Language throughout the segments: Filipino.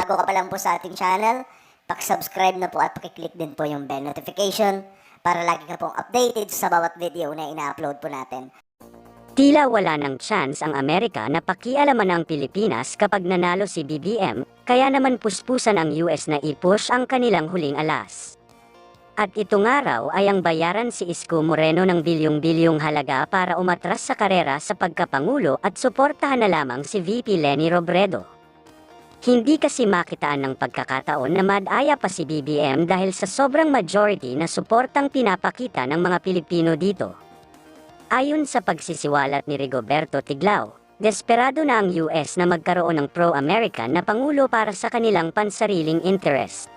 bago ka pa lang po sa ating channel, subscribe na po at pakiclick din po yung bell notification para lagi ka pong updated sa bawat video na ina-upload po natin. Tila wala ng chance ang Amerika na pakialaman ang Pilipinas kapag nanalo si BBM, kaya naman puspusan ang US na i-push ang kanilang huling alas. At itong araw ay ang bayaran si Isko Moreno ng bilyong-bilyong halaga para umatras sa karera sa pagkapangulo at suportahan na lamang si VP Leni Robredo. Hindi kasi makitaan ng pagkakataon na madaya pa si BBM dahil sa sobrang majority na suportang pinapakita ng mga Pilipino dito. Ayon sa pagsisiwalat ni Rigoberto Tiglao, desperado na ang US na magkaroon ng pro-American na pangulo para sa kanilang pansariling interest.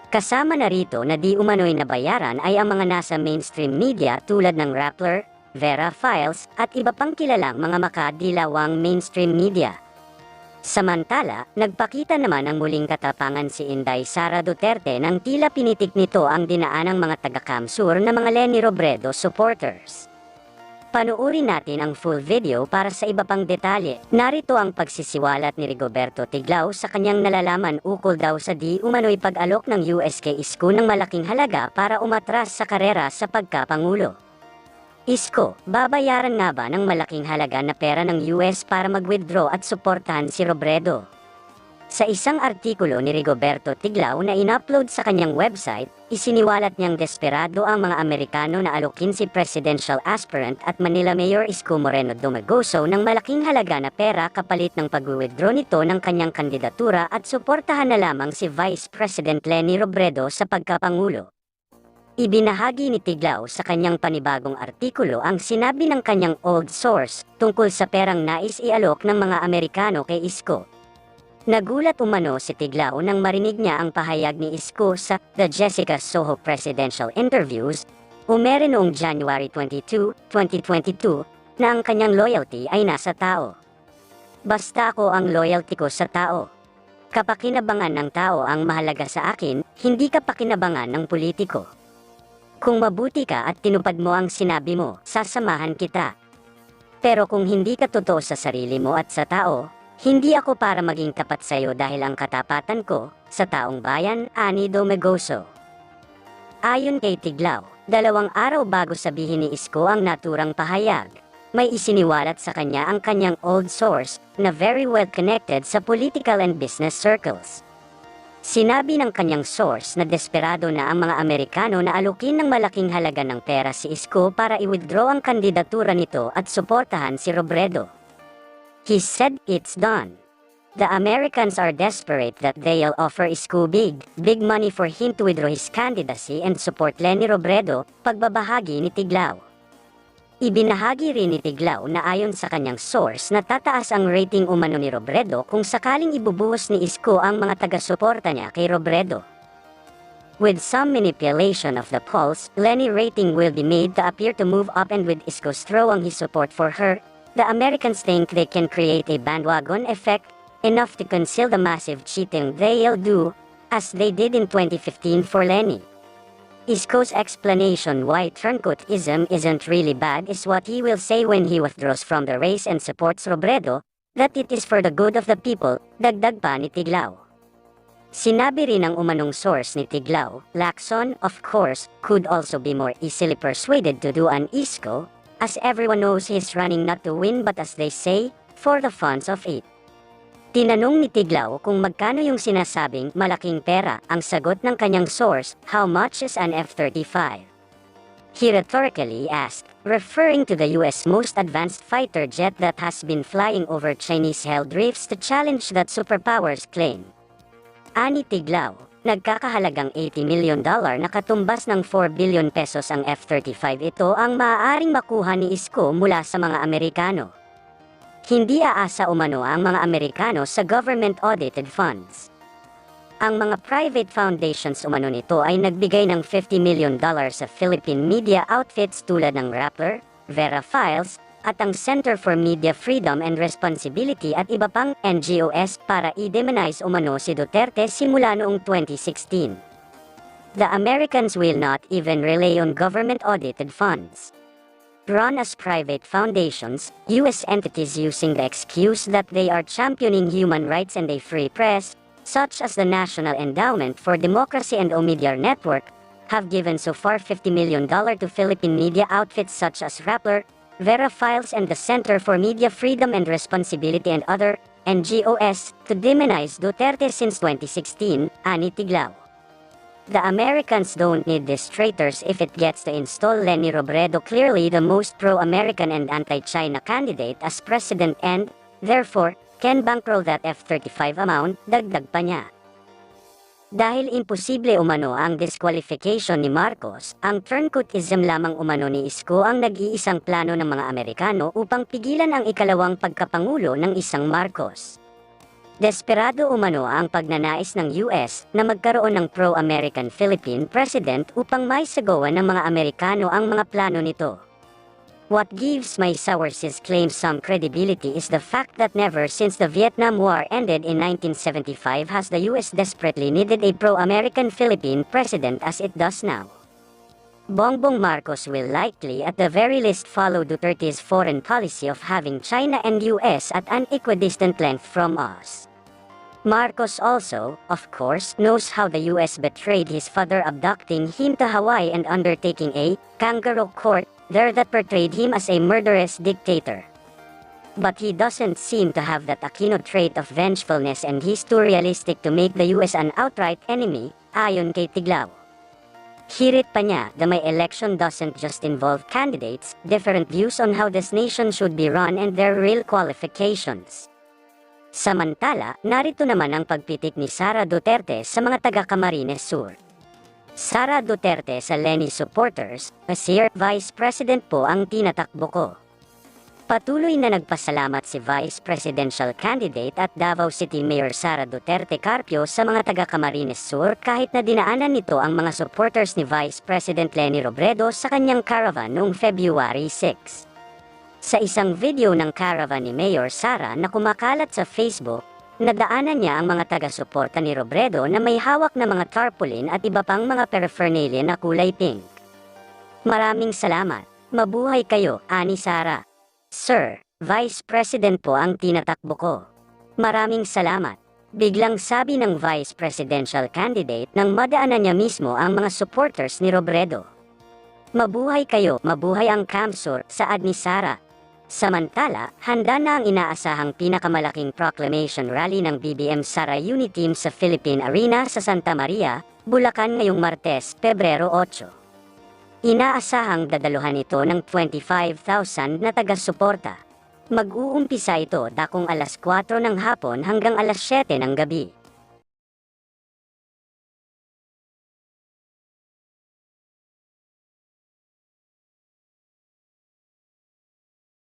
Kasama na rito na di umano'y nabayaran ay ang mga nasa mainstream media tulad ng Rappler, Vera Files at iba pang kilalang mga makadilawang mainstream media. Samantala, nagpakita naman ang muling katapangan si Inday Sara Duterte nang tila pinitik nito ang dinaanang mga taga-Kamsur na mga Leni Robredo supporters. Panuuri natin ang full video para sa iba pang detalye. Narito ang pagsisiwalat ni Rigoberto Tiglao sa kanyang nalalaman ukol daw sa di umano'y pag-alok ng US kay Isko ng malaking halaga para umatras sa karera sa pagkapangulo. Isko, babayaran nga ba ng malaking halaga na pera ng US para mag-withdraw at suportahan si Robredo? Sa isang artikulo ni Rigoberto Tiglao na in-upload sa kanyang website, isiniwalat niyang desperado ang mga Amerikano na alokin si presidential aspirant at Manila Mayor Isko Moreno Dumagoso ng malaking halaga na pera kapalit ng pag-withdraw nito ng kanyang kandidatura at suportahan na lamang si Vice President Leni Robredo sa pagkapangulo. Ibinahagi ni Tiglao sa kanyang panibagong artikulo ang sinabi ng kanyang old source tungkol sa perang nais ialok ng mga Amerikano kay Isko. Nagulat umano si Tiglao nang marinig niya ang pahayag ni Isko sa The Jessica Soho Presidential Interviews, umere noong January 22, 2022, na ang kanyang loyalty ay nasa tao. Basta ako ang loyalty ko sa tao. Kapakinabangan ng tao ang mahalaga sa akin, hindi kapakinabangan ng politiko. Kung mabuti ka at tinupad mo ang sinabi mo, sasamahan kita. Pero kung hindi ka totoo sa sarili mo at sa tao, hindi ako para maging tapat sa'yo dahil ang katapatan ko, sa taong bayan, ani Dumagoso. Ayon kay Tiglao, 2 araw bago sabihin ni Isko ang naturang pahayag, may isiniwalat sa kanya ang kanyang old source na very well connected sa political and business circles. Sinabi ng kanyang source na desperado na ang mga Amerikano na alukin ng malaking halaga ng pera si Isko para i-withdraw ang kandidatura nito at suportahan si Robredo. He said it's done. The Americans are desperate that they'll offer Isko big money for him to withdraw his candidacy and support Leni Robredo, pagbabahagi ni Tiglao. Ibinahagi rin ni Tiglao na ayon sa kanyang source na tataas ang rating umano ni Robredo kung sakaling ibubuhos ni Isko ang mga taga-suporta niya kay Robredo. With some manipulation of the polls, Leni rating will be made to appear to move up, and with Isko throwing his support for her, the Americans think they can create a bandwagon effect, enough to conceal the massive cheating they'll do, as they did in 2015 for Leni. Isko's explanation why turncoatism isn't really bad is what he will say when he withdraws from the race and supports Robredo, that it is for the good of the people, dagdag pa ni Tiglao. Sinabi rin ng umanong source ni Tiglao, Lacson, of course, could also be more easily persuaded to do an Isko, as everyone knows he's running not to win but, as they say, for the funds of it. Tinanong ni Tiglao kung magkano yung sinasabing malaking pera. Ang sagot ng kanyang source, how much is an F-35? He rhetorically asked, referring to the US most advanced fighter jet that has been flying over Chinese-held reefs to challenge that superpower's claim. Ani Tiglao, nagkakahalagang $80 million na katumbas ng 4 billion pesos ang F-35. Ito ang maaaring makuha ni Isko mula sa mga Amerikano. Hindi aasa umano ang mga Amerikano sa government-audited funds. Ang mga private foundations umano nito ay nagbigay ng $50 million sa Philippine media outfits tulad ng Rappler, Vera Files, at ang Center for Media Freedom and Responsibility at iba pang NGOs para i-demonize umano si Duterte simula noong 2016. The Americans will not even rely on government-audited funds. Run as private foundations, US entities using the excuse that they are championing human rights and a free press, such as the National Endowment for Democracy and Omidyar Network, have given so far $50 million to Philippine media outfits such as Rappler, Vera Files and the Center for Media Freedom and Responsibility and other NGOs to demonize Duterte since 2016, ani Tiglao. The Americans don't need these traitors if it gets to install Leni Robredo, clearly the most pro-American and anti-China candidate as president, and, therefore, can bankroll that F-35 amount, dagdag pa niya. Dahil imposible umano ang disqualification ni Marcos, ang turncoatism lamang umano ni Isko ang nag-iisang plano ng mga Amerikano upang pigilan ang ikalawang pagkapangulo ng isang Marcos. Desperado umano ang pagnanais ng US na magkaroon ng pro-American Philippine president upang maisagawa ng mga Amerikano ang mga plano nito. What gives my sources claim some credibility is the fact that never since the Vietnam War ended in 1975 has the US desperately needed a pro-American Philippine president as it does now. Bongbong Marcos will likely at the very least follow Duterte's foreign policy of having China and US at an equidistant length from us. Marcos also, of course, knows how the US betrayed his father, abducting him to Hawaii and undertaking a kangaroo court there that portrayed him as a murderous dictator. But he doesn't seem to have that Aquino trait of vengefulness, and he's too realistic to make the US an outright enemy, ayon kay Tiglao. Hirit pa niya, the may election doesn't just involve candidates, different views on how this nation should be run and their real qualifications. Samantala, narito naman ang pagpitik ni Sara Duterte sa mga taga Camarines Sur. Sara Duterte sa Leni supporters, Sir Vice President po ang tinatakbo ko. Patuloy na nagpasalamat si Vice Presidential Candidate at Davao City Mayor Sara Duterte Carpio sa mga taga Camarines Sur kahit na dinaanan nito ang mga supporters ni Vice President Leni Robredo sa kanyang caravan noong February 6. Sa isang video ng caravan ni Mayor Sara na kumakalat sa Facebook, nadaanan niya ang mga taga-suporta ni Robredo na may hawak na mga tarpaulin at iba pang mga paraphernalia na kulay pink. Maraming salamat. Mabuhay kayo, ani Sara. Sir, Vice President po ang tinatakbo ko. Maraming salamat. Biglang sabi ng Vice Presidential Candidate nang madaanan niya mismo ang mga supporters ni Robredo. Mabuhay kayo, mabuhay ang Kamsur, saad ni Sara. Samantala, handa na ang inaasahang pinakamalaking proclamation rally ng BBM Sara Unity Team sa Philippine Arena sa Santa Maria, Bulacan ngayong Martes, Pebrero 8. Inaasahang dadaluhan ito ng 25,000 na taga-suporta. Mag-uumpisa ito dakong alas 4 ng hapon hanggang alas 7 ng gabi.